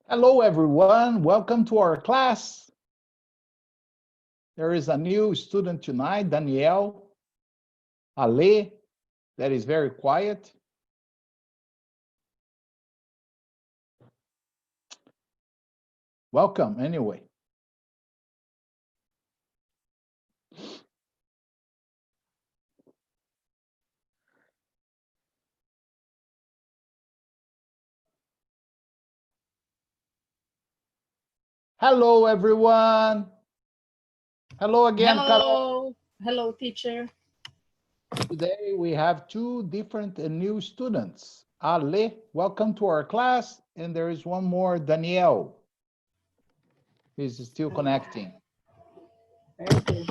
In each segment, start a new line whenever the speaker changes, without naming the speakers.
Hello, everyone. Welcome to our class. There is a new student tonight, Danielle Ale, that is very quiet. Welcome, anyway. Hello, everyone. Hello again, Carol.
Hello, hello, teacher.
Today we have two different and new students. Ale, welcome to our class. And there is one more, Danielle. He's still connecting.
Very good.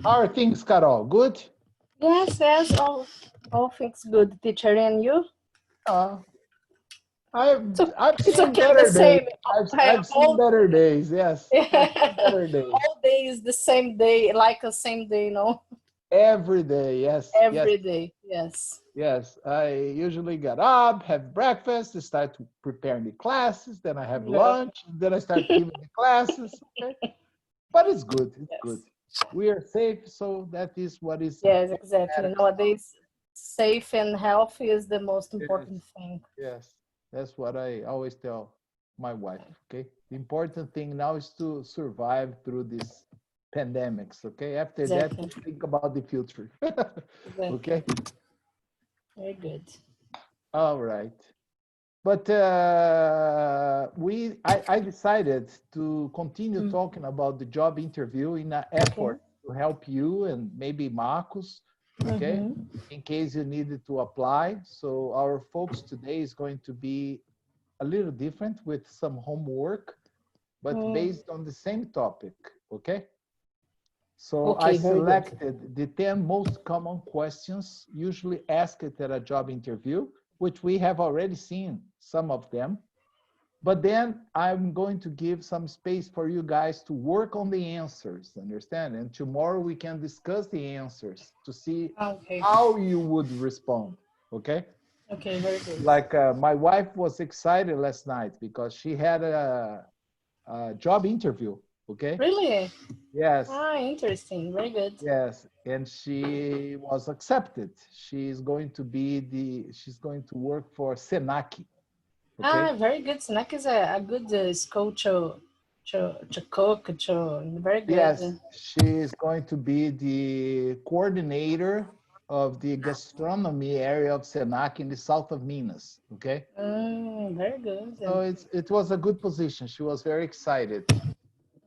How are things, Carol? Good?
Yes, all things good, teacher. And you?
Uh, I've
So
I've
it's
seen
okay, the
better days.
same.
I've seen
All
better days. Yes, I've seen better days.
all day is the same day, like the same day, no?
Every day. Yes, yes,
Every day. Yes.
yes. I usually get up, have breakfast, start preparing the classes. Then I have
No.
lunch. Then I start giving the classes. Okay, but it's good. It's good.
Yes.
We are safe, so that is
Yes,
what
exactly.
matters.
Nowadays, safe and healthy is the most
Yes,
important thing.
yes. That's what I always tell my wife. Okay, the important thing now is to survive through these pandemics. Okay, after that,
Exactly.
think about the future.
Exactly.
Okay,
Very good.
all right. But I decided to continue
Mm.
talking about the job interview in an
Okay.
effort to help you and maybe Marcus, okay,
Mm-hmm.
in case you needed to apply. So our focus today is going to be a little different with some homework, but
Mm.
based on the same topic, okay? So I
Okay, very good.
selected the 10 most common questions usually asked at a job interview, which we have already seen some of them. But then I'm going to give some space for you guys to work on the answers, understand? And tomorrow we can discuss the answers to see
Okay.
how you would respond, okay?
Okay, very good.
Like my wife was excited last night because she had a job interview, okay?
Really?
Yes,
Ah, interesting. Very good.
yes, and she was accepted. She's going to work for Senac, okay?
Ah, very good. Snack is a good school to cook. Very
Yes,
good.
she is going to be the coordinator of the gastronomy area of Senac in the south of Minas, okay?
Very good.
So it was a good position. She was very excited.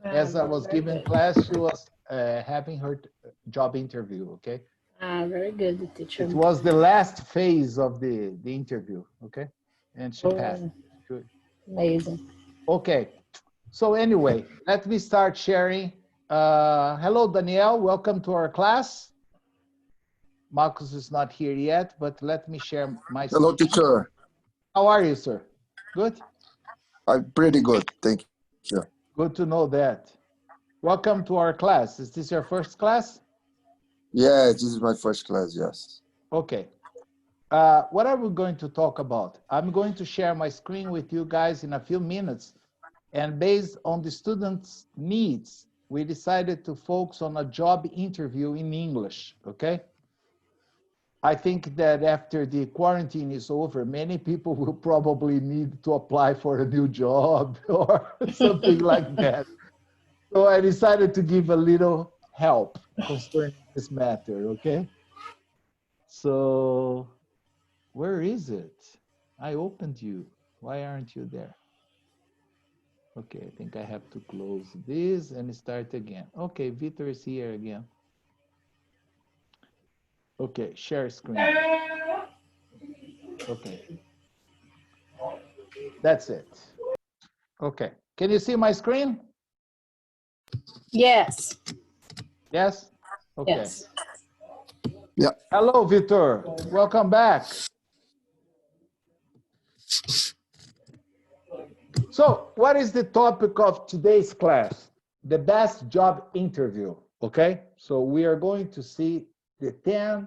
Ah,
As I was
very
giving
good.
class, she was having her job interview, okay?
Ah, very good, teacher.
It was the last phase of the interview, okay? And she passed.
Oh,
Good.
amazing.
Okay, so anyway, let me start sharing. Hello, Danielle, welcome to our class. Marcus is not here yet, but let me share my
Hello,
screen.
teacher.
How are you, sir? Good?
I'm pretty good. Thank you.
Good to know that. Welcome to our class. Is this your first class?
Yes, this is my first class. Yes.
Okay. What are we going to talk about? I'm going to share my screen with you guys in a few minutes. And based on the students' needs, we decided to focus on a job interview in English, okay? I think that after the quarantine is over, many people will probably need to apply for a new job or something like that. So I decided to give a little help concerning this matter, okay? So where is it? I opened you. Why aren't you there? Okay, I think I have to close this and start again. Okay, Victor is here again. Okay, share screen. Okay, that's it. Okay, can you see my screen?
Yes.
Yes? Okay.
Yes.
Yeah.
Hello, Victor. Welcome back. So, what is the topic of today's class? The best job interview. Okay, so we are going to see the 10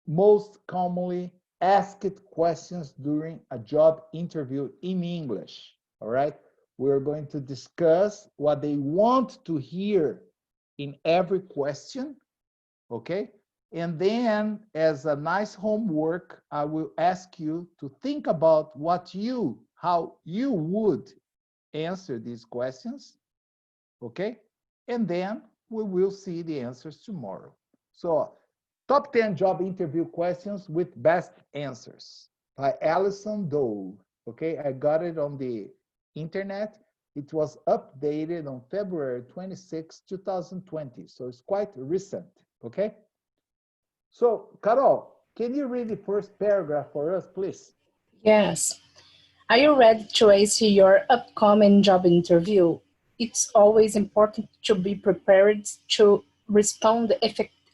most commonly asked questions during a job interview in English. All right. We're going to discuss what they want to hear in every question, okay? And then as a nice homework, I will ask you to think about how you would answer these questions, okay? And then we will see the answers tomorrow. So top 10 job interview questions with best answers by Alison Dole. Okay, I got it on the internet. It was updated on February 26, 2020. So it's quite recent. Okay. So, Carol, can you read the first paragraph for us, please?
Yes. Are you ready to ace your upcoming job interview? It's always important to be prepared to respond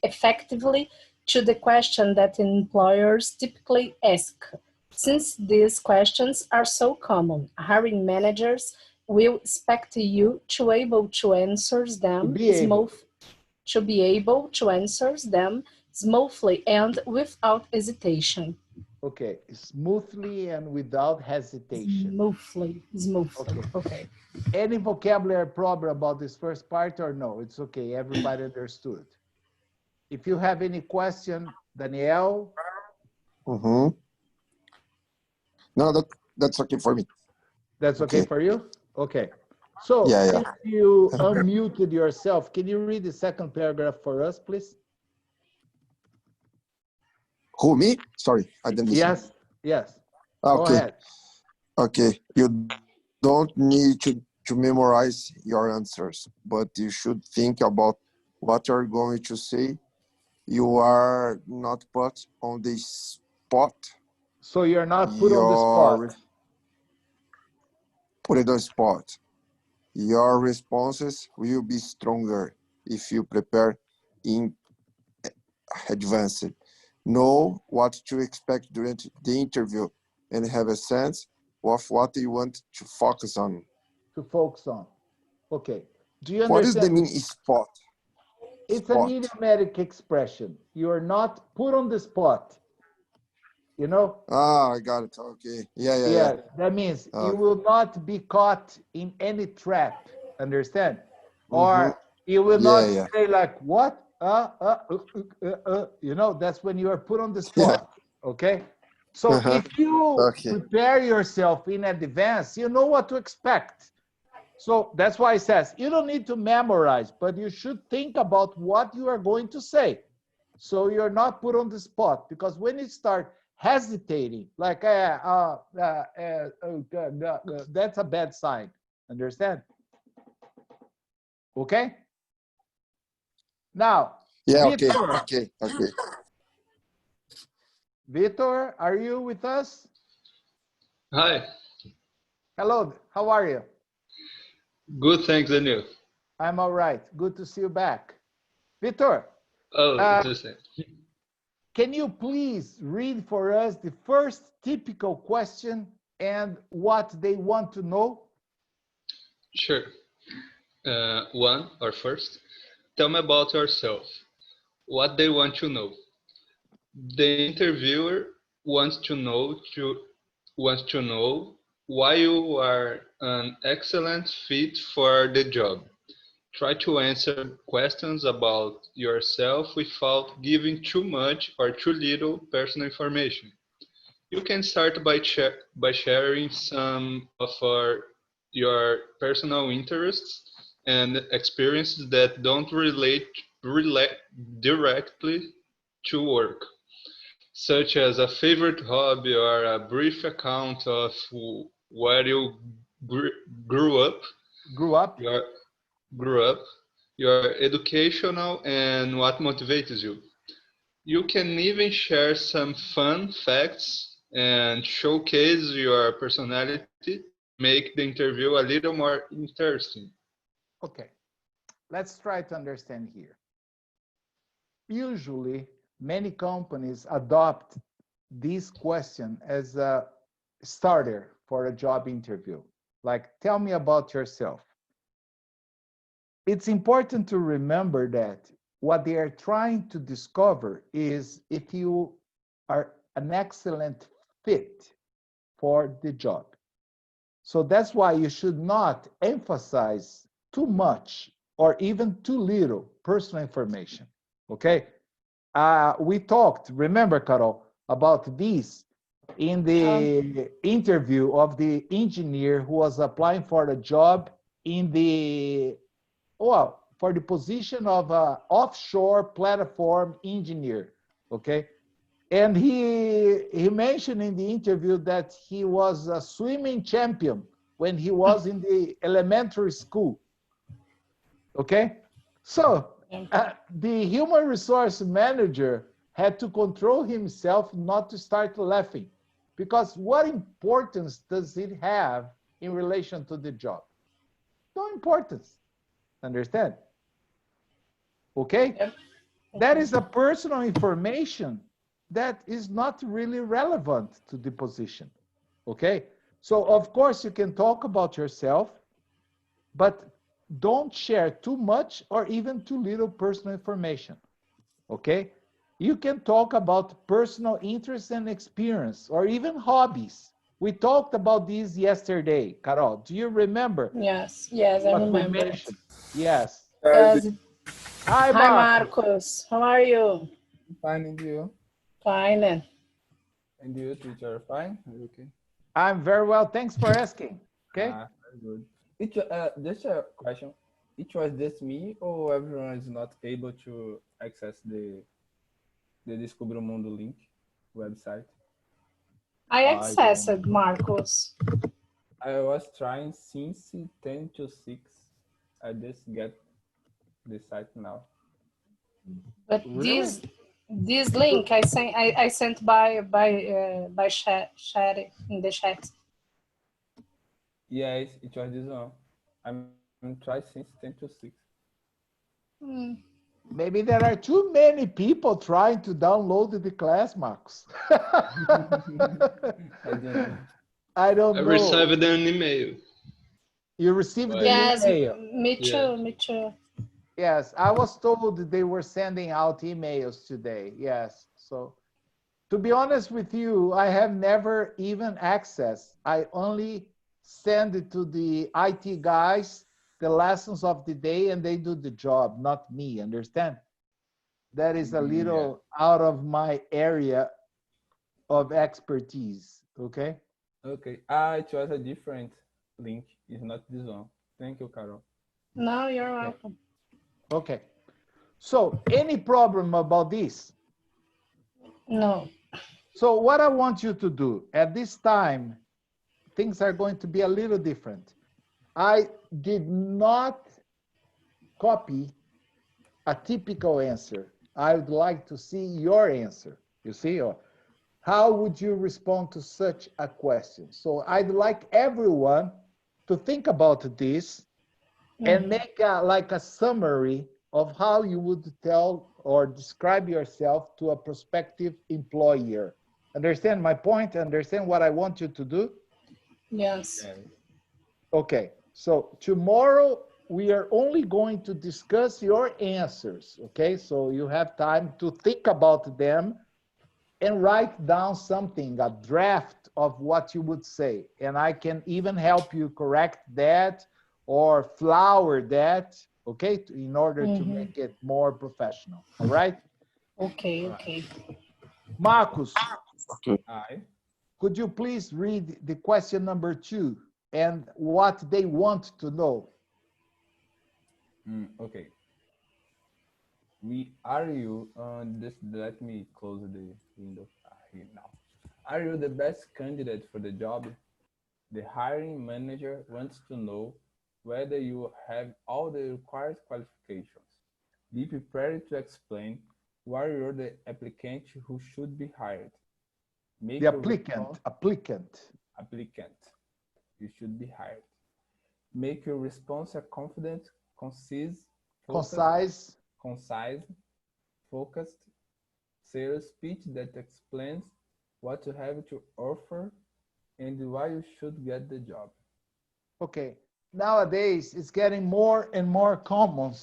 effectively to the question that employers typically ask. Since these questions are so common, hiring managers will expect you to able to answer them to be able to answer them smoothly and without hesitation.
Okay, smoothly and without hesitation.
Smoothly.
Okay.
Okay.
Any vocabulary problem about this first part or no? It's okay, everybody understood. If you have any question, Danielle.
Mm-hmm. No, that's okay for me.
That's okay for you? Okay. So
Yeah,
since you unmuted yourself, can you read the second paragraph for us, please?
Who, me? Sorry, I didn't listen.
Yes, yes. Go
Okay,
ahead.
okay. You don't need to memorize your answers, but you should think about what you're going to say. You are not put on the spot.
So you're not put on the
You're
spot.
put it on spot. Your responses will be stronger if you prepare in advance. Know what to expect during the interview and have a sense of what you want to focus on.
To focus on. Okay. Do you
What is the
understand?
mean spot?
It's an
Spot.
idiomatic expression. You are not put on the spot. You know?
Ah, I got it. Okay. Yeah.
Yeah, that means you
Uh,
will not be caught in any trap. Understand?
mm-hmm.
Or you will not
Yeah.
say like, what? You know, that's when you are put on the
Yeah.
spot. Okay. So
Uh-huh.
if you
Okay.
prepare yourself in advance, you know what to expect. So that's why it says you don't need to memorize, but you should think about what you are going to say. So you're not put on the spot, because when you start hesitating, like, that's a bad sign. Understand? Okay? Now,
Yeah,
Vitor,
okay.
Vitor, are you with us?
Hi,
Hello, how are you?
good, thanks, and you?
I'm all right. Good to see you back. Vitor,
Oh,
uh,
it's the same.
can you please read for us the first typical question and what they want to know?
Sure. One, or first, tell me about yourself. What they want to know. The interviewer wants to know why you are an excellent fit for the job. Try to answer questions about yourself without giving too much or too little personal information. You can start by sharing some of your personal interests and experiences that don't relate directly to work, such as a favorite hobby or a brief account of where you grew up,
Grew up?
your grew up, your educational and what motivates you. You can even share some fun facts and showcase your personality to make the interview a little more interesting.
Okay, let's try to understand here. Usually, many companies adopt this question as a starter for a job interview. Like, tell me about yourself. It's important to remember that what they are trying to discover is if you are an excellent fit for the job. So that's why you should not emphasize too much or even too little personal information. Okay? We talked, remember, Carol, about this in the interview of the engineer who was applying for the job in the, well, for the position of an offshore platform engineer. Okay? And he mentioned in the interview that he was a swimming champion when he was in the elementary school. Okay? So the human resource manager had to control himself not to start laughing, because what importance does it have in relation to the job? No importance. Understand? Okay? That is a personal information that is not really relevant to the position. Okay? So, of course, you can talk about yourself, but don't share too much or even too little personal information. Okay? You can talk about personal interest and experience or even hobbies. We talked about these yesterday, Carol. Do you remember
Yes, yes, I
what we
remember it.
mentioned? Yes.
Yes.
Hi,
Hi,
Marcos.
Marcos. How are you?
Fine, and you?
Fine.
And you, teacher, fine? Are you okay?
I'm very well. Thanks for asking. Okay.
Very good. Just a question. It was just me, or everyone is not able to access the Descubra o Mundo link website?
I accessed Marcos.
I was trying since 10 to 6. I just get the site now.
But
Really?
this link I sent by chat in the chat.
Yes, it was this one. I'm trying since 10 to 6.
Maybe there are too many people trying to download the class, Marcos.
I don't know.
I don't
I
know.
received an email.
You received the
Yes,
email.
me too,
Yes.
me too.
Yes, I was told that they were sending out emails today. Yes. So, to be honest with you, I have never even accessed. I only send it to the IT guys, the lessons of the day, and they do the job, not me. Understand? That is a little out of my area of expertise. Okay.
Okay. It was a different link. It's not this one. Thank you, Carol.
No, you're welcome.
Okay. So, any problem about this?
No.
So, what I want you to do at this time, things are going to be a little different. I did not copy a typical answer. I would like to see your answer. You see, or how would you respond to such a question? So I'd like everyone to think about this and make like a summary of how you would tell or describe yourself to a prospective employer. Understand my point? Understand what I want you to do?
Yes.
Okay, so tomorrow we are only going to discuss your answers, okay? So you have time to think about them and write down something, a draft of what you would say. And I can even help you correct that or flower that, okay? In order to make it more professional, all right?
Okay, okay.
Marcos,
Aye.
could you please read the question number 2 and what they want to know?
Okay. Are you, just let me close the window here now. Are you the best candidate for the job? The hiring manager wants to know whether you have all the required qualifications. Be prepared to explain why you're the applicant who should be hired. Make
The
your
applicant.
applicant. You should be hired. Make your response a confident, concise, focused sales pitch that explains what you have to offer and why you should get the job.
Okay. Nowadays, it's getting more and more common,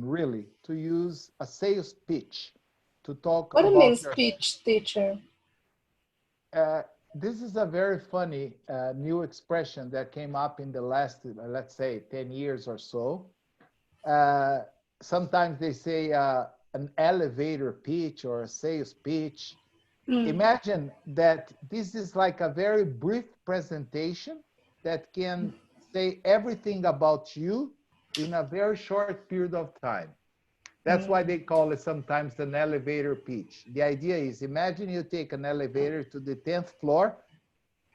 really, to use a sales pitch to talk
What do
about
you mean
your,
speech, teacher?
this is a very funny new expression that came up in the last, let's say, 10 years or so. Sometimes they say an elevator pitch or a sales pitch. Imagine that this is like a very brief presentation that can say everything about you in a very short period of time. That's why they call it sometimes an elevator pitch. The idea is, imagine you take an elevator to the 10th floor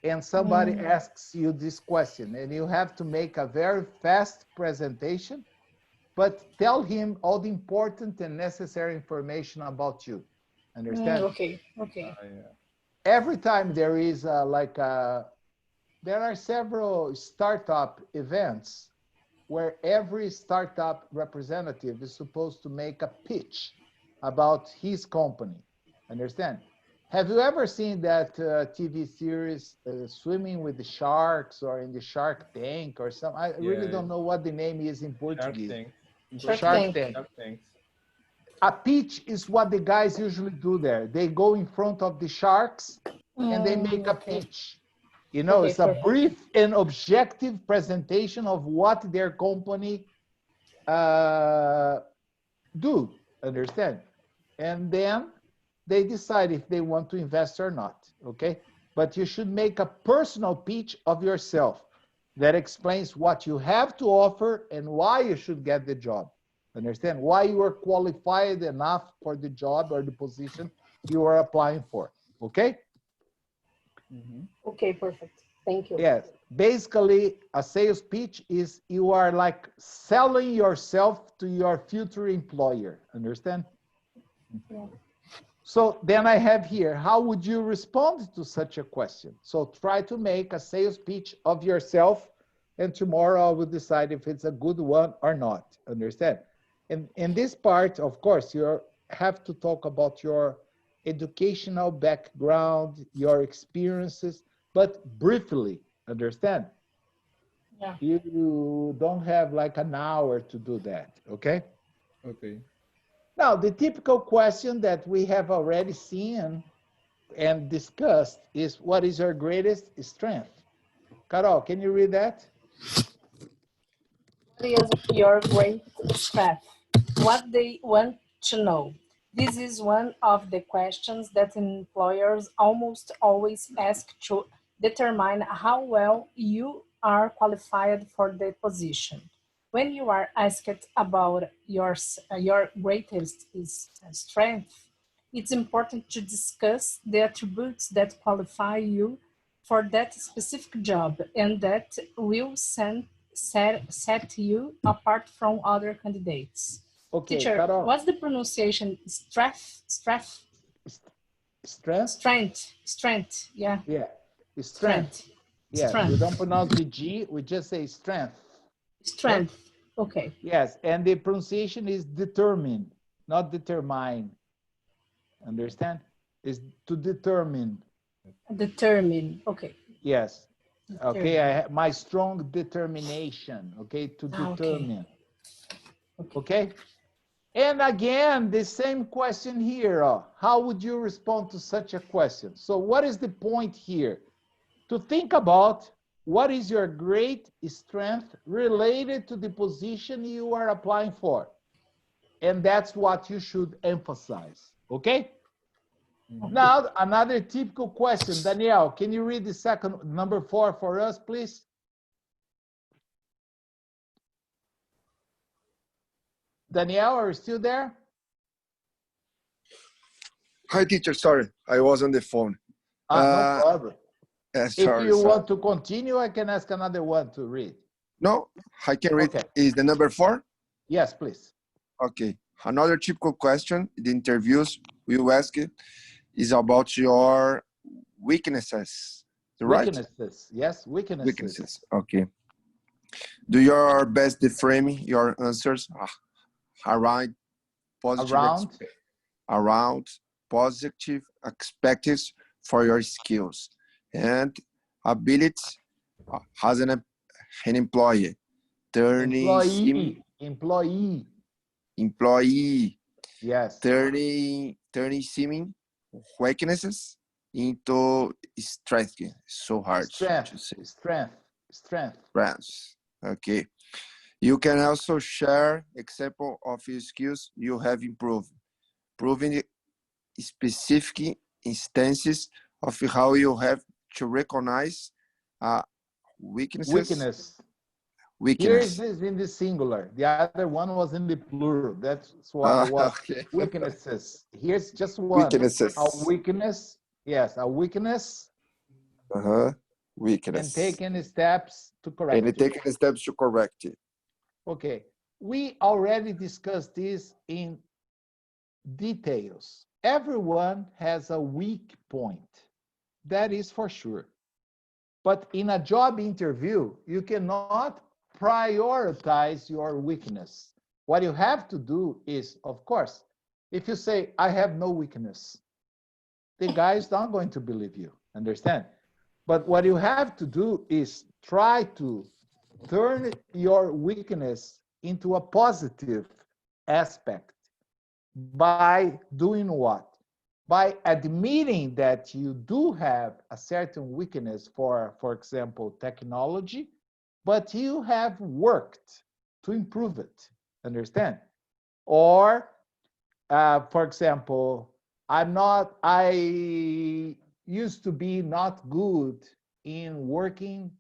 and somebody asks you this question, and you have to make a very fast presentation, but tell him all the important and necessary information about you. Understand?
Okay.
Yeah.
Every time there is there are several startup events where every startup representative is supposed to make a pitch about his company. Understand? Have you ever seen that TV series, Swimming with the Sharks, or in the Shark Tank or something? I really don't know what the name is in Portuguese.
Shark Tank.
A pitch is what the guys usually do there. They go in front of the sharks and they make a pitch. You know, it's a brief and objective presentation of what their company do, understand? And then they decide if they want to invest or not, okay? But you should make a personal pitch of yourself that explains what you have to offer and why you should get the job. Understand? Why you are qualified enough for the job or the position you are applying for, okay?
Okay, perfect. Thank you.
Yes, basically a sales pitch is you are like selling yourself to your future employer, understand?
Yeah.
So then I have here, how would you respond to such a question? So try to make a sales pitch of yourself, and tomorrow I will decide if it's a good one or not, understand? And in this part, of course, you have to talk about your educational background, your experiences, but briefly, understand?
Yeah.
You don't have like an hour to do that, okay?
Okay.
Now, the typical question that we have already seen and discussed is, what is your greatest strength? Carol, can you read that?
What is your great strength? What they want to know. This is one of the questions that employers almost always ask to determine how well you are qualified for the position. When you are asked about your greatest strength, it's important to discuss the attributes that qualify you for that specific job and that will set you apart from other candidates.
Okay,
Teacher,
Carol.
what's the pronunciation? Strength?
Strength?
Strength, yeah.
Yeah, strength. Yes,
Strength.
we don't pronounce the G, we just say strength.
Strength, okay.
Yes, and the pronunciation is determine, not determine. Understand? Is to determine.
Determine, okay.
Yes.
Determine.
Okay, I have my strong determination, okay, to determine. Okay? And again, the same question here. How would you respond to such a question? So what is the point here? To think about what is your great strength related to the position you are applying for. And that's what you should emphasize, okay? Now, another typical question. Danielle, can you read the second, number 4 for us, please? Danielle, are you still there?
Hi, teacher. Sorry, I was on the phone.
No problem.
Sorry,
if you want to continue, I can ask another one to read.
No, I can read.
Okay.
Is the number 4?
Yes, please.
Okay. Another typical question the interviews will ask is about your weaknesses. Right?
Weaknesses. Yes, weaknesses.
Weaknesses. Okay. Do your best to frame your answers around positive perspectives for your skills and abilities as an employee.
Employee. Yes.
Turning seeming weaknesses into strength. So hard
Strength,
to say.
strength, strength.
Strengths. Okay. You can also share example of your skills you have improved, proving specific instances of how you have to recognize uh, weaknesses.
Weakness. Here is
Weakness.
this in the singular. The other one was in the plural. That's why was
Okay.
weaknesses. Here's just one. A
Weaknesses.
weakness. Yes, a weakness,
Uh-huh.
and
Weakness.
taking steps to
And
correct it.
taking steps to correct it.
Okay. We already discussed this in details. Everyone has a weak point. That is for sure. But in a job interview, you cannot prioritize your weakness. What you have to do is, of course, if you say, I have no weakness, the guy is not going to believe you, understand? But what you have to do is try to turn your weakness into a positive aspect by doing what? By admitting that you do have a certain weakness for example, technology, but you have worked to improve it, understand? Or, for example, I used to be not good in working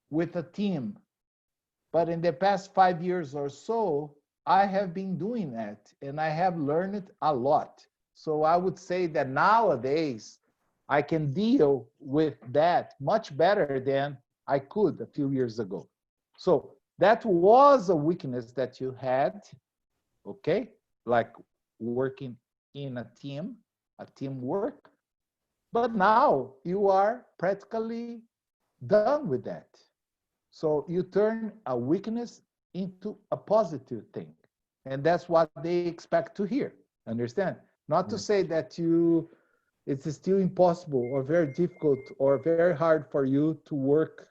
with a team, but in the past 5 years or so, I have been doing that and I have learned a lot. So I would say that nowadays I can deal with that much better than I could a few years ago. So that was a weakness that you had, okay? Like working in a teamwork. But now you are practically done with that. So you turn a weakness into a positive thing. And that's what they expect to hear. Understand? Not to say that it's still impossible or very difficult or very hard for you to work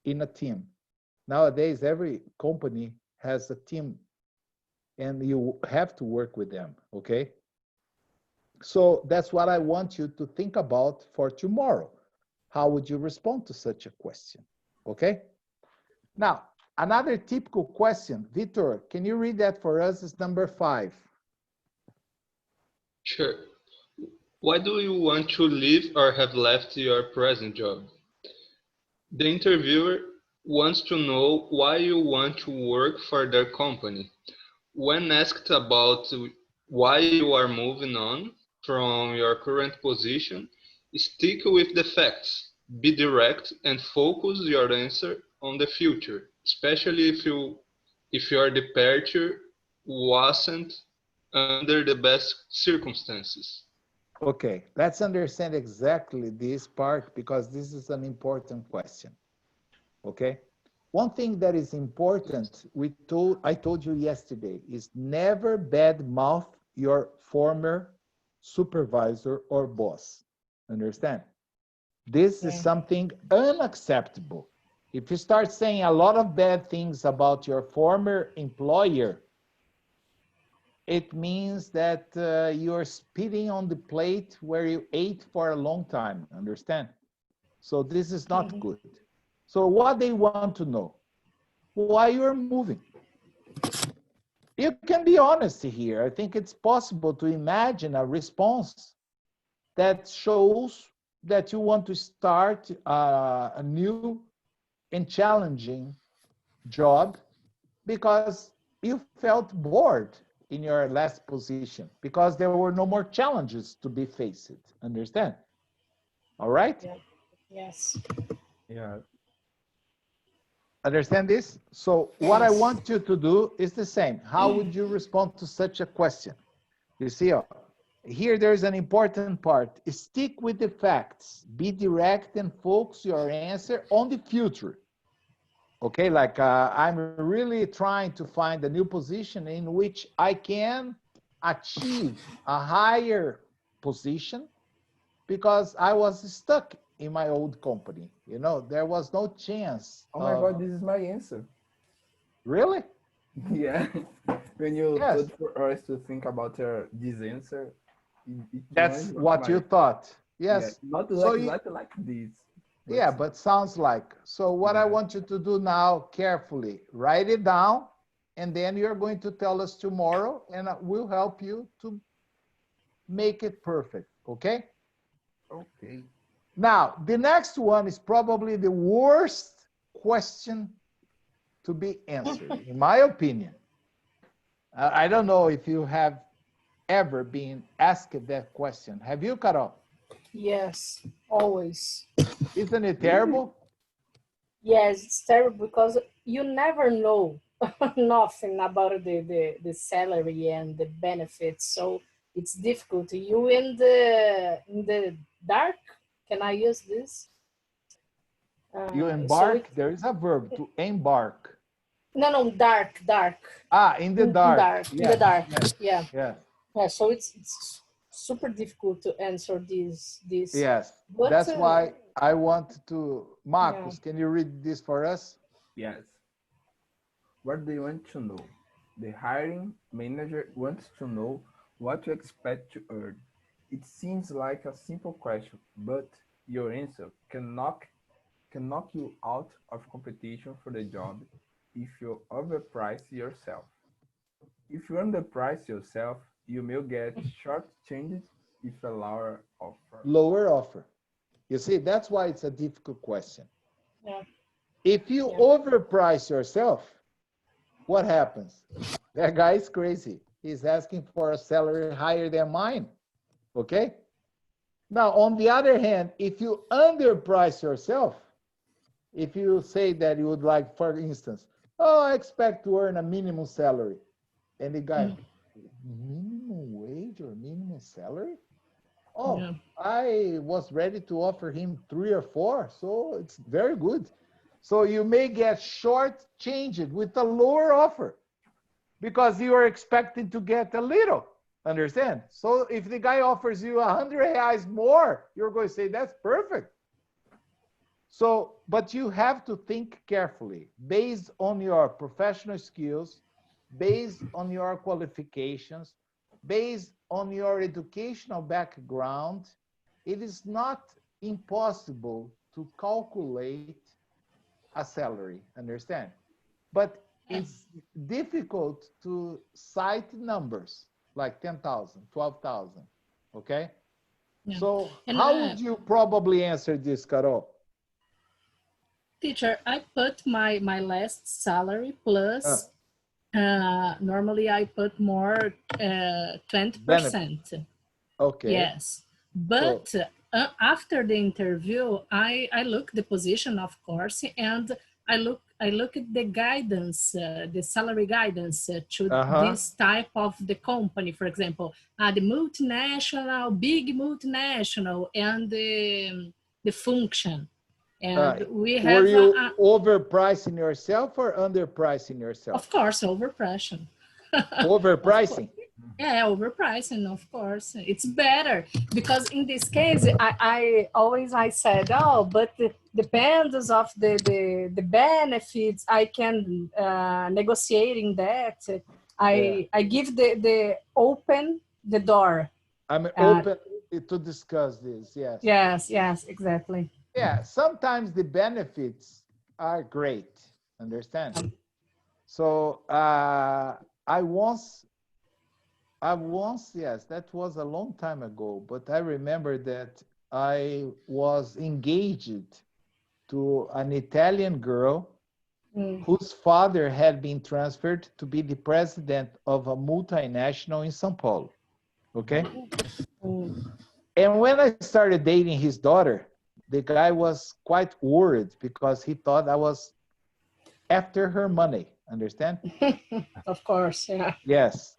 in a team. Nowadays, every company has a team and you have to work with them, okay? So that's what I want you to think about for tomorrow. How would you respond to such a question? Okay? Now, another typical question. Vitor, can you read that for us? It's number 5.
Sure. Why do you want to leave or have left your present job? The interviewer wants to know why you want to work for their company. When asked about why you are moving on from your current position, stick with the facts, be direct, and focus your answer on the future, especially if your departure wasn't under the best circumstances.
Okay, let's understand exactly this part because this is an important question. Okay? One thing that is important, I told you yesterday, is never badmouth your former supervisor or boss. Understand? This is something unacceptable. If you start saying a lot of bad things about your former employer, it means that you're spitting on the plate where you ate for a long time, understand? So this is not good. So what they want to know, why you're moving. You can be honest here. I think it's possible to imagine a response that shows that you want to start a new and challenging job because you felt bored in your last position because there were no more challenges to be faced. Understand? All right?
Yeah. Yes.
Yeah.
Understand this? So what I
Yes.
want you to do is the same. How would you respond to such a question? You see, here there's an important part. Stick with the facts. Be direct and focus your answer on the future. Okay, like I'm really trying to find a new position in which I can achieve a higher position because I was stuck in my old company. You know, there was no chance
Oh my
of
God, this is my answer.
really.
Yeah. When you
Yes,
told for us to think about this answer, it
that's
joined
what
my
you thought.
Yeah,
Yes.
not
So
exactly like this.
yeah, but sounds like. So what I
yeah.
want you to do now, carefully, write it down, and then you're going to tell us tomorrow, and we'll help you to make it perfect, okay?
Okay.
Now, the next one is probably the worst question to be answered, in my opinion. I don't know if you have ever been asked that question. Have you, Carol?
Yes, always.
Isn't it
Really?
terrible?
Yes, it's terrible because you never know nothing about the salary and the benefits. So it's difficult. You in the dark. Can I use this?
You
So it
embark, there is a verb to embark.
no dark dark
Ah, in the dark.
in the
Yes,
dark.
yes,
Yeah,
yes,
yeah. So it's super difficult to answer this.
yes.
But
That's why I want to,
yeah.
Marcos, can you read this for us?
Yes. What do you want to know? The hiring manager wants to know what you expect to earn. It seems like a simple question, but your answer can knock you out of competition for the job if you overprice yourself. If you underprice yourself, you may get shortchanged if a lower offer.
Lower offer. You see, that's why it's a difficult question.
Yeah,
If you
yeah.
overprice yourself, what happens? That guy is crazy. He's asking for a salary higher than mine. Okay? Now, on the other hand, if you underprice yourself, if you say that you would like, for instance, oh, I expect to earn a minimum salary, and the guy, minimum wage or minimum salary? Oh,
Yeah.
I was ready to offer him 3 or 4, so it's very good. So you may get short-changed with a lower offer because you are expecting to get a little. Understand? So if the guy offers you 100 reais more, you're going to say that's perfect. So, but you have to think carefully based on your professional skills, based on your qualifications, based on your educational background. It is not impossible to calculate a salary, understand? But it's difficult to cite numbers like 10,000, 12,000. Okay?
Yeah.
So
And
how would you probably answer this, Carol?
teacher, I put my last salary
Uh,
plus normally I put more
benefit.
20%.
Okay.
Yes,
So,
but after the interview, I look the position, of course, and I look at the guidance, the salary guidance to
uh-huh.
this type of the company. For example, the multinational, big multinational, and the function.
Uh,
And we
were
have,
you overpricing yourself or underpricing yourself?
of course, overpressure. Of course.
Overpricing.
Yeah, overpricing, of course. It's better because in this case, I always I said, oh, but depends of the benefits I can negotiating that.
Yeah.
I give the open the door.
I'm
Uh,
open to discuss this. Yes.
yes, yes, exactly.
Yeah. Sometimes the benefits are great. Understand? So I once, yes, that was a long time ago, but I remember that I was engaged to an Italian girl
Mm.
whose father had been transferred to be the president of a multinational in São Paulo. Okay.
Mm.
And when I started dating his daughter, the guy was quite worried because he thought I was after her money. Understand?
Of course, yeah.
Yes.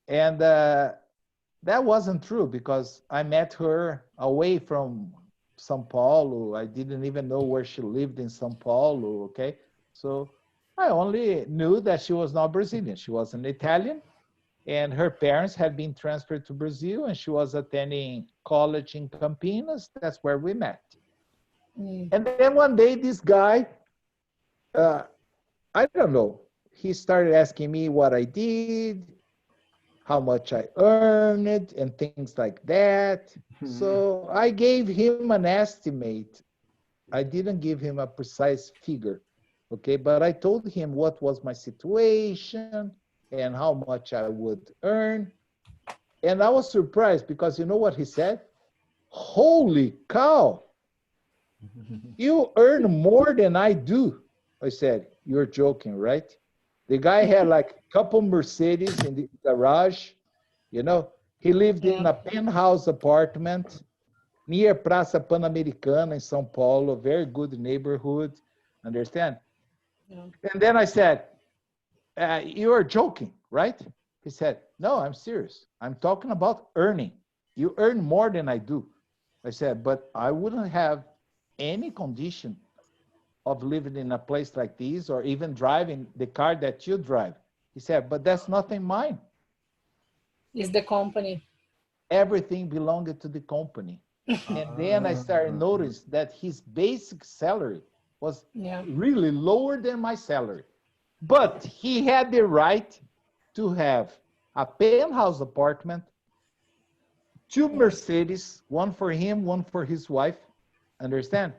And that wasn't true because I met her away from São Paulo. I didn't even know where she lived in São Paulo. Okay. So I only knew that she was not Brazilian. She was an Italian, and her parents had been transferred to Brazil, and she was attending college in Campinas. That's where we met.
Mm.
And then one day, this guy, uh, I don't know, he started asking me what I did. how much I earned, and things like that. So I gave him an estimate. I didn't give him a precise figure, okay? But I told him what was my situation and how much I would earn. And I was surprised because you know what he said? Holy cow, you earn more than I do. I said, you're joking, right? The guy had like a couple Mercedes in the garage, you know. He lived in
Yeah.
a penthouse apartment near Praça Pan-Americana in São Paulo, very good neighborhood, understand?
Yeah.
And then I said, you are joking, right? He said, no, I'm serious. I'm talking about earning. You earn more than I do. I said, but I wouldn't have any condition of living in a place like this or even driving the car that you drive. He said, but that's nothing mine.
Is the company.
Everything belonged to the company. And then I started notice that his basic salary was
Yeah.
really lower than my salary. But he had the right to have a penthouse apartment, two Mercedes, one for him, one for his wife. Understand?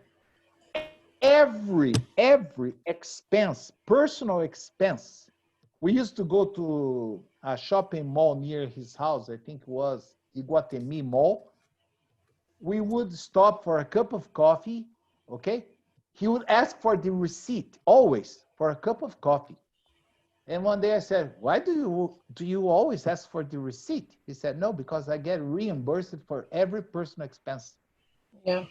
Every expense, personal expense. We used to go to a shopping mall near his house. I think it was Iguatemi Mall. We would stop for a cup of coffee, okay? He would ask for the receipt, always, for a cup of coffee. And one day I said, why do you always ask for the receipt? He said, no, because I get reimbursed for every personal expense.
Yeah.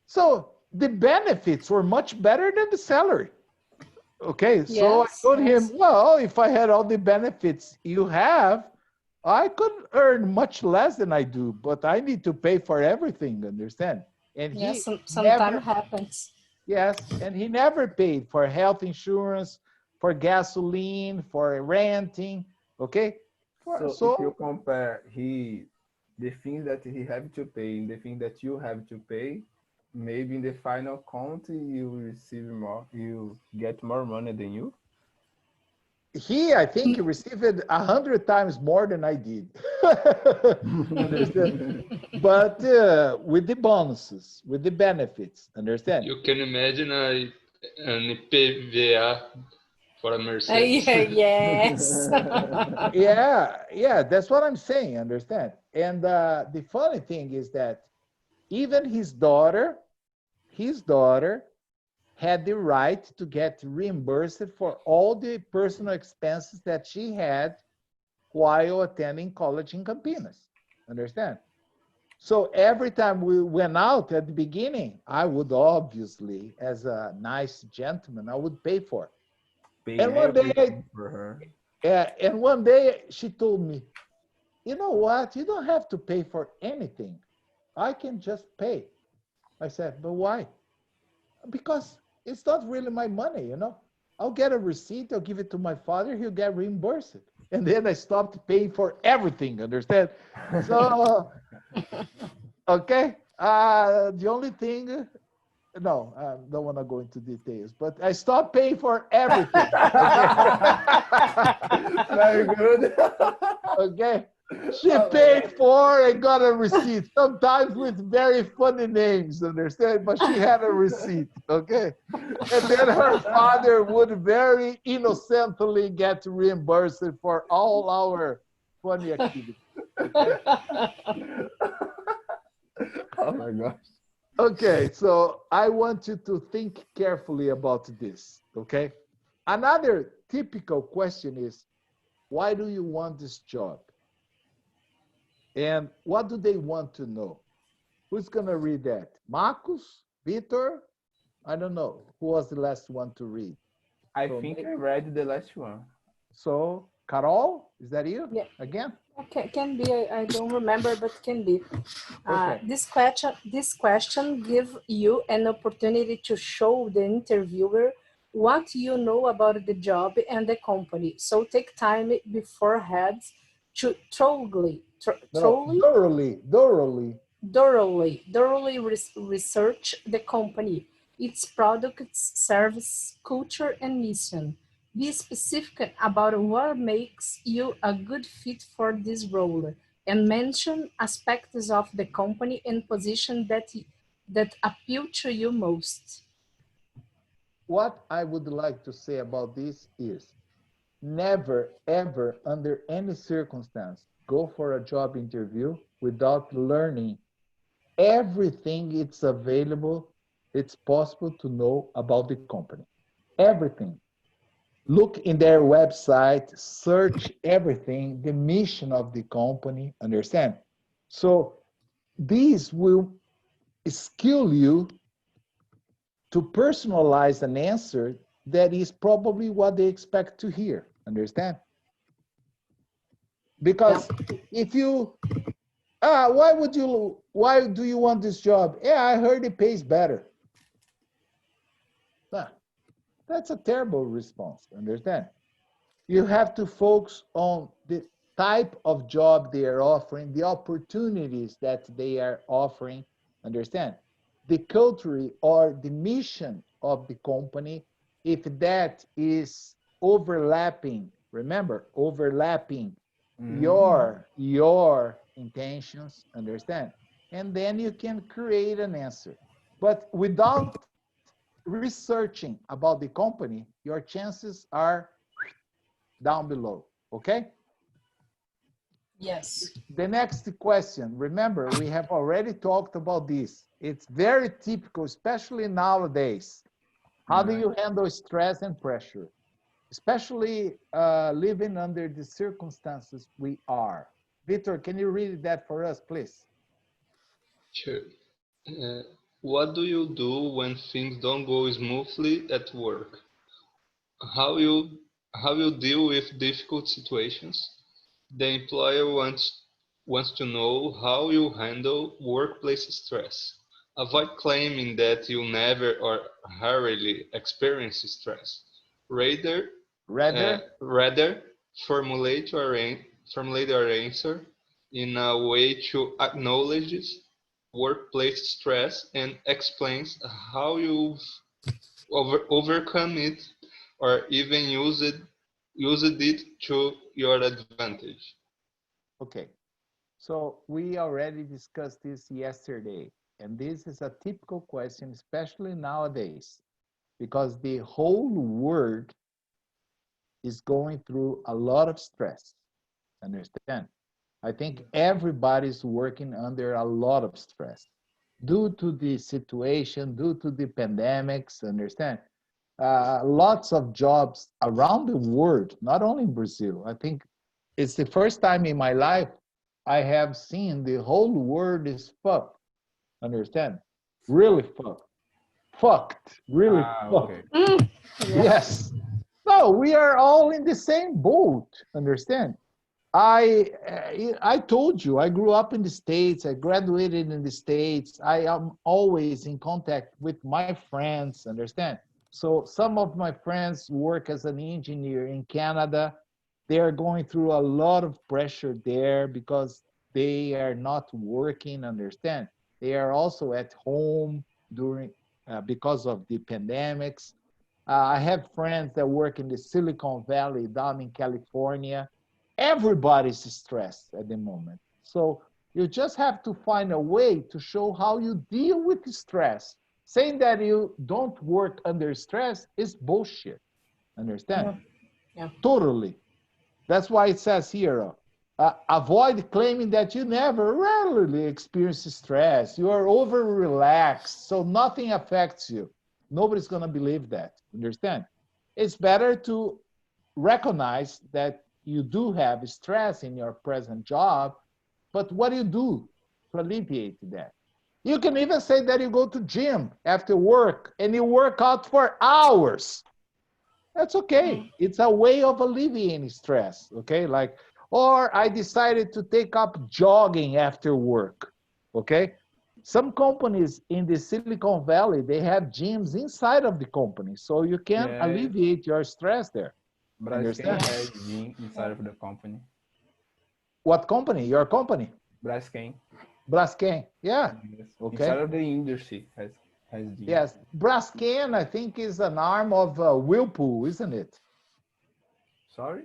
So the benefits were much better than the salary. Okay, so I
Yes.
told
Yes.
him, well, if I had all the benefits you have, I could earn much less than I do, but I need to pay for everything, understand? And
Yes.
he
Sometimes
never,
happens.
yes, and he never paid for health insurance, for gasoline, for renting, okay?
So if you
So
compare the things that he have to pay and the things that you have to pay, maybe in the final count you receive more, you get more money than you.
I think, he received 100 times more than I did. Understand? But with the bonuses, with the benefits, understand?
You can imagine an IPVA for a Mercedes.
Yes.
Yeah, that's what I'm saying, understand? And the funny thing is that even his daughter had the right to get reimbursed for all the personal expenses that she had while attending college in Campinas. Understand? So every time we went out at the beginning, I would obviously, as a nice gentleman, I would pay for it.
Pay
And one day,
everything for her.
she told me, you know what? You don't have to pay for anything. I can just pay. I said, but why? Because it's not really my money, you know. I'll get a receipt, I'll give it to my father, he'll get reimbursed. And then I stopped paying for everything, understand? So, okay. The only thing, no, I don't want to go into details, but I stopped paying for everything. Okay.
Very good.
Okay. She paid for and got a receipt, sometimes with very funny names, understand? But she had a receipt, okay? And then her father would very innocently get reimbursed for all our funny activities, okay?
Oh my gosh.
Okay, so I want you to think carefully about this, okay? Another typical question is, why do you want this job? And what do they want to know? Who's going to read that? Marcos? Vitor? I don't know. Who was the last one to read?
I
So,
think I read the last one.
so Carol, is that you
Yeah.
again?
Can be. I don't remember, but can be.
Okay.
This question give you an opportunity to show the interviewer what you know about the job and the company. So take time beforehand to
No,
thoroughly research the company, its products, service, culture, and mission. Be specific about what makes you a good fit for this role and mention aspects of the company and position that appeal to you most.
What I would like to say about this is never, ever, under any circumstance, go for a job interview without learning everything it's available, it's possible to know about the company. Everything. Look in their website, search everything, the mission of the company, understand? So these will skill you to personalize an answer that is probably what they expect to hear, understand?
Yeah.
Because if you, why do you want this job? Yeah, I heard it pays better. Ah, that's a terrible response, understand? You have to focus on the type of job they are offering, the opportunities that they are offering, understand? The culture or the mission of the company, if that is overlapping, remember, overlapping your intentions, understand? And then you can create an answer. But without researching about the company, your chances are down below. Okay?
Yes.
The next question, remember, we have already talked about this. It's very typical, especially nowadays. How do
Right.
you handle stress and pressure, especially living under the circumstances we are? Victor, can you read that for us, please?
Sure. Uh, what do you do when things don't go smoothly at work? How you how you deal with difficult situations? The employer wants to know how you handle workplace stress. Avoid claiming that you never or rarely experience stress. Rather,
Rather,
rather formulate your answer in a way to acknowledge workplace stress and explains how you've overcome it or even used it to your advantage.
okay. So we already discussed this yesterday, and this is a typical question, especially nowadays, because the whole world is going through a lot of stress. Understand? I think everybody's working under a lot of stress due to the situation, due to the pandemics. Understand? Lots of jobs around the world, not only in Brazil. I think it's the first time in my life I have seen the whole world is fucked. Understand? Really fucked. Fucked. Really
Okay.
fucked.
Yeah.
Yes. No, we are all in the same boat. Understand? I told you I grew up in the States. I graduated in the States. I am always in contact with my friends. Understand? So some of my friends work as an engineer in Canada. They are going through a lot of pressure there because they are not working. Understand? They are also at home during because of the pandemics. I have friends that work in the Silicon Valley down in California. Everybody's stressed at the moment. So you just have to find a way to show how you deal with stress. Saying that you don't work under stress is bullshit. Understand?
Yeah. Yeah.
Totally. That's why it says here, avoid claiming that you never rarely experience stress. You are over relaxed, so nothing affects you. Nobody's going to believe that. Understand? It's better to recognize that you do have stress in your present job, but what do you do to alleviate that? You can even say that you go to gym after work and you work out for hours. That's okay. It's a way of alleviating stress, okay? Like, or I decided to take up jogging after work, okay? Some companies in the Silicon Valley, they have gyms inside of the company, so you can
Yeah,
alleviate your stress there.
Braskem
Understand?
Yeah.
has gym inside of the company.
What company? Your company?
Braskem,
Braskem. Yeah.
yes, inside
Okay.
of the industry has gym.
Yes. Braskem, I think, is an arm of Whirlpool, isn't it?
Sorry?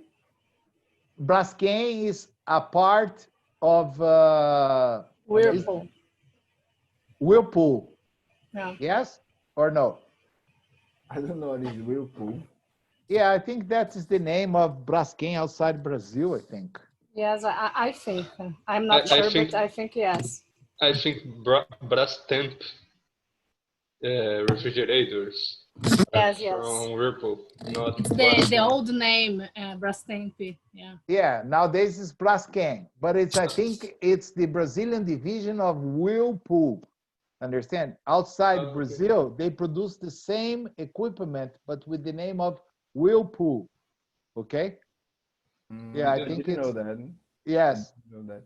Braskem is a part of
Whirlpool.
Whirlpool.
Yeah.
Yes or no?
I don't know what is Whirlpool.
Yeah, I think that is the name of Braskem outside Brazil, I think.
Yes, I think. I'm not sure, but I think yes.
I think Brastemp refrigerators are
Yes, yes.
from Whirlpool, not
It's the
Brastemp.
old name, Brastemp. Yeah.
Yeah, nowadays it's Braskem, but I think it's the Brazilian division of Whirlpool. Understand? Outside
Okay.
Brazil, they produce the same equipment, but with the name of Whirlpool. Okay? Yeah, I think
Didn't know
it's,
that.
yes.
Know that.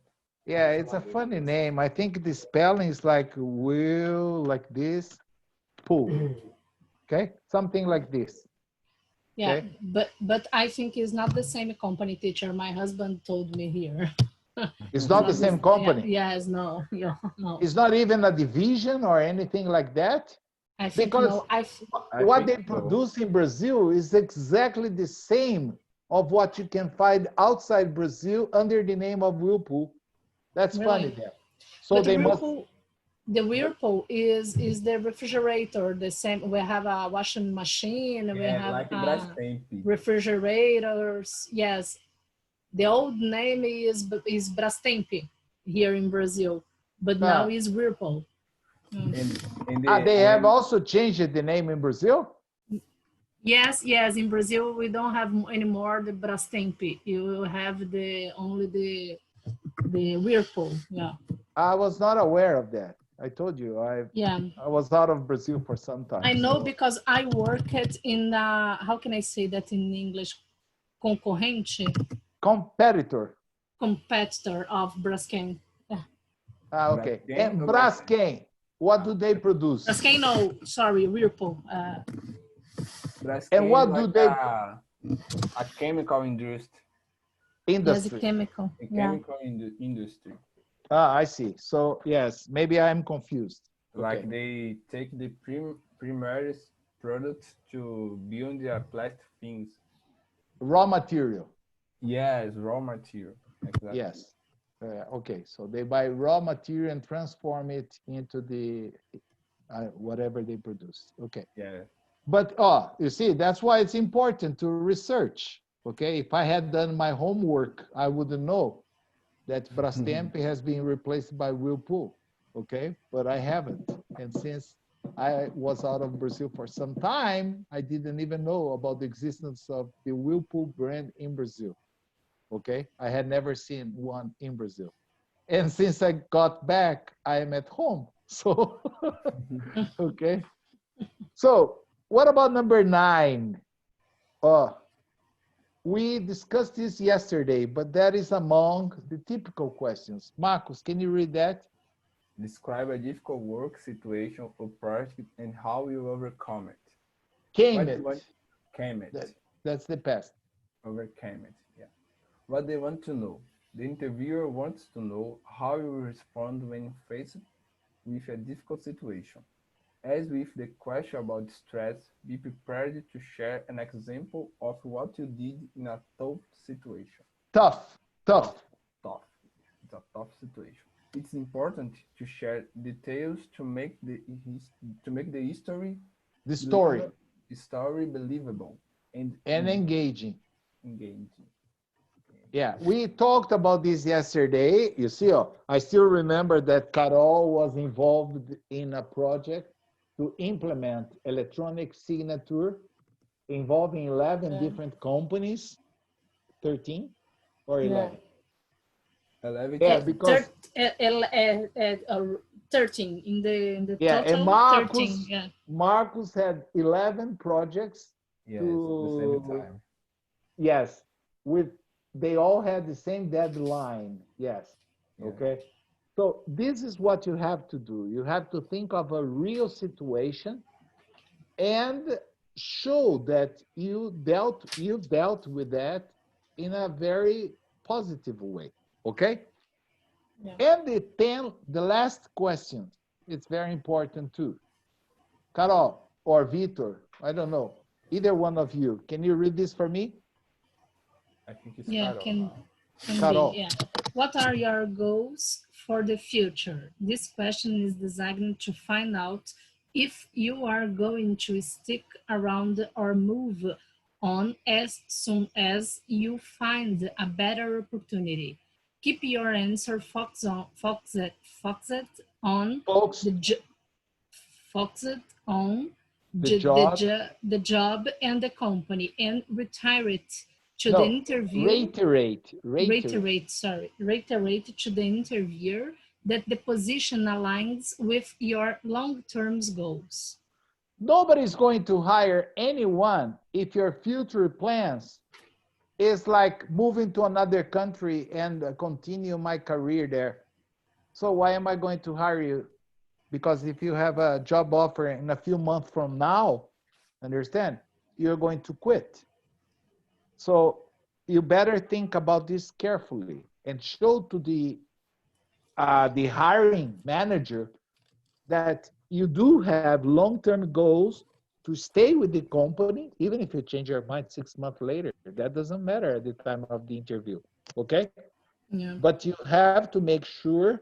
Yeah, it's a funny name. I think the spelling is like will, like this, pool. Okay? Something like this.
Yeah,
Okay?
but I think it's not the same company, teacher. My husband told me here.
It's not the same company.
Yeah, yes, no, yeah, no.
It's not even a division or anything like that.
I think
Because
no.
what they produce in Brazil is exactly the same of what you can find outside Brazil under the name of Whirlpool. That's funny
Really?
there. So
But
they must.
the Whirlpool is the refrigerator the same. We have a washing machine. We have
like Brastemp.
refrigerators. Yes, the old name is Brastemp here in Brazil, but now is Whirlpool.
They have also changed the name in Brazil?
Yes, yes. In Brazil, we don't have anymore the Brastemp. You have only the Whirlpool. Yeah.
I was not aware of that. I told you I was out of Brazil for some time.
I know because I worked in how can I say that in English? Concorrente.
Competitor.
Competitor of Braskem.
Okay. And Braskem, what do they produce?
Braskem, no, sorry, Whirlpool.
And what do they?
A chemical industry.
Yes, a chemical.
A chemical industry.
I see. So yes, maybe I'm confused.
Like they take the primary products to build their plastic things.
Raw material.
Yes, raw material. Exactly.
Yes. Okay, so they buy raw material and transform it into the whatever they produce. Okay.
Yeah.
But you see, that's why it's important to research. Okay, if I had done my homework, I wouldn't know that Brastemp has been replaced by Whirlpool. Okay, but I haven't, and since I was out of Brazil for some time, I didn't even know about the existence of the Whirlpool brand in Brazil. Okay, I had never seen one in Brazil, and since I got back, I am at home. So, okay. So, what about number 9? We discussed this yesterday, but that is among the typical questions. Marcos, can you read that?
Describe a difficult work situation or project and how you overcome it.
Came it. That's the past.
Overcame it, yeah. What they want to know. The interviewer wants to know how you respond when faced with a difficult situation. As with the question about stress, be prepared to share an example of what you did in a tough situation.
Tough.
It's a tough situation. It's important to share details to make the story believable and
engaging. Yeah, we talked about this yesterday. You see, I still remember that Carol was involved in a project to implement electronic signature involving 11 different companies, 13 or 11?
11.
Yeah, because
13 in the total.
And Marcus,
13, yeah.
Marcus had 11 projects.
Yes, at the same time.
Yes, they all had the same deadline. Yes. Yeah. Okay. So this is what you have to do. You have to think of a real situation and show that you dealt with that in a very positive way. Okay? Yeah. And the last question, it's very important too. Carol or Vitor, I don't know, either one of you, can you read this for me?
I think it's
Yeah,
Carol
can
now.
can be.
Carol.
Yeah. What are your goals for the future? This question is designed to find out if you are going to stick around or move on as soon as you find a better opportunity. Keep your answer focused on
Folks,
the jo- focused on
the job.
the job and the company, and retire it to the
No,
interview
reiterate.
reiterate to the interviewer that the position aligns with your long-term goals.
Nobody's going to hire anyone if your future plans is like moving to another country and continue my career there. So why am I going to hire you? Because if you have a job offer in a few months from now, understand, you're going to quit. So you better think about this carefully and show to the hiring manager that you do have long-term goals to stay with the company, even if you change your mind 6 months later. That doesn't matter at the time of the interview. Okay?
Yeah.
But you have to make sure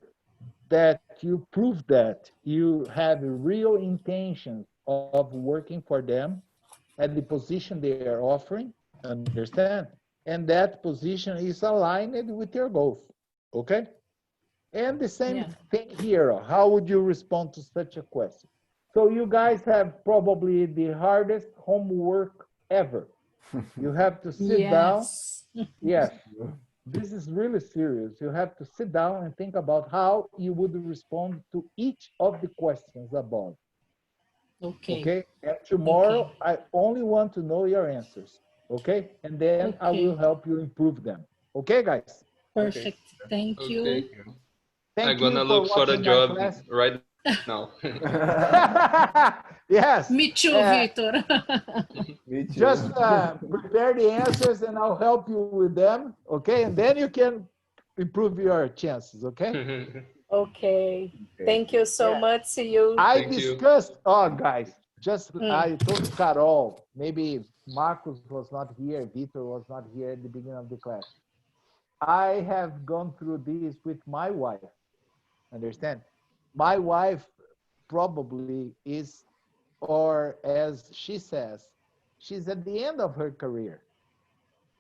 that you prove that you have real intentions of working for them at the position they are offering, understand? And that position is aligned with your goals. Okay? And the same
Yeah.
thing here. How would you respond to such a question? So you guys have probably the hardest homework ever. You have to sit down.
Yes.
Yes, this is really serious. You have to sit down and think about how you would respond to each of the questions above.
Okay.
Okay? And
Okay.
tomorrow, I only want to know your answers. Okay? And then I will
Okay.
help you improve them. Okay, guys?
Okay.
Perfect. Thank
Okay.
you.
Thank you.
I'm
Thank you
gonna
for
look for a
watching my
job
class.
right now.
Yes.
Me too, Victor.
Me too.
Just prepare the answers and I'll help you with them. Okay. And then you can improve your chances. Okay.
Okay.
Okay.
Thank you so
Yeah.
much. See you.
I
Thank you.
discussed, oh, guys, just
Mm.
I told Carol, maybe Marcus was not here, Vitor was not here at the beginning of the class. I have gone through this with my wife. Understand? My wife probably is, or as she says, she's at the end of her career.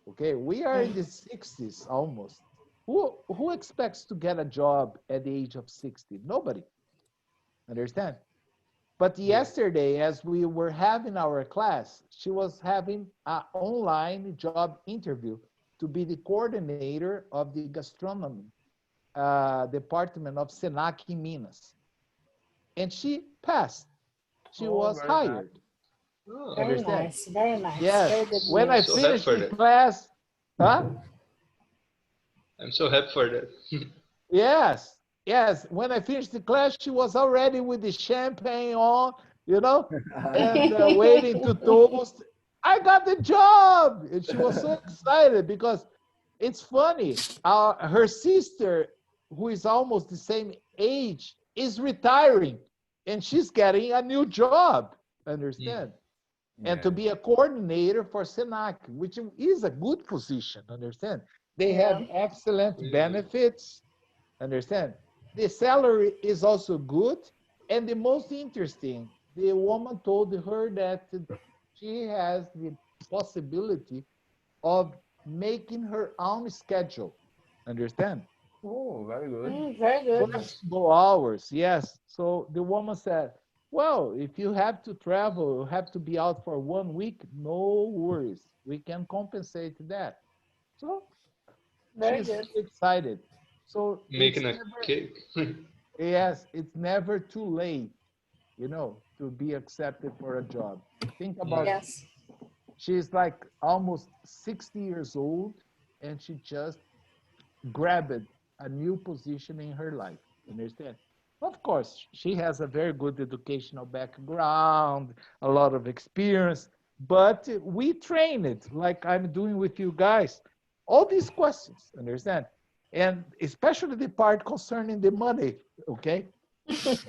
Okay, we are in the 60s almost. Who expects to get a job at the age of 60? Nobody. Understand? But
Yeah.
yesterday, as we were having our class, she was having an online job interview to be the coordinator of the gastronomy department of Senac in Minas. And she passed. She
Oh,
was
very nice.
hired.
Oh,
Very
Understand?
nice. Very nice.
Yes.
Very good
When I
I'm so
news.
happy
finished
for
the
that.
class, huh?
I'm so happy for that.
Yes, yes. When I finished the class, she was already with the champagne on, you know, and waiting to toast. I got the job, and she was so excited because it's funny. Her sister, who is almost the same age, is retiring, and she's getting a new job.
Mm.
Understand? And to
Yeah.
be a coordinator for Senac, which is a good position. Understand? They
Yeah.
have excellent
Really good.
benefits. Understand? The salary is also good. And the most interesting, the woman told her that she has the possibility of making her own schedule. Understand?
Oh, very good.
Very good.
Flexible hours, yes. So the woman said, well, if you have to travel, you have to be out for 1 week, no worries. We can compensate that. So
Very
she's
good.
really excited. So it's
Making a
never,
cake.
yes, it's never too late, to be accepted for a job. Think about
Mm.
it.
Yes.
She's like almost 60 years old and she just grabbed a new position in her life. Understand? Of course, she has a very good educational background, a lot of experience, but we train it like I'm doing with you guys. All these questions, understand? And especially the part concerning the money, okay? Because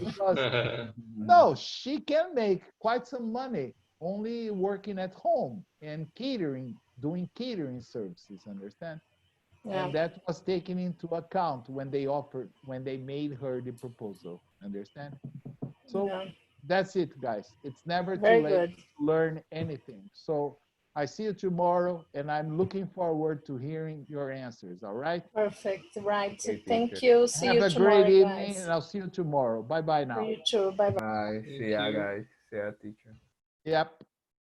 no, she can make quite some money only working at home and catering doing catering services, understand?
Yeah.
And that was taken into account when they made her the proposal, understand? So
Yeah.
that's it, guys. It's never too
Very
late
good.
to learn anything. So I see you tomorrow, and I'm looking forward to hearing your answers, all right?
Perfect. Right.
Okay,
Thank
teacher.
you. See
Have
you
a great
tomorrow,
evening,
guys.
and I'll see you tomorrow. Bye-bye
For
now.
you too. Bye bye.
Bye. See
Thank
ya,
you.
guys. See ya, teacher.
Yep.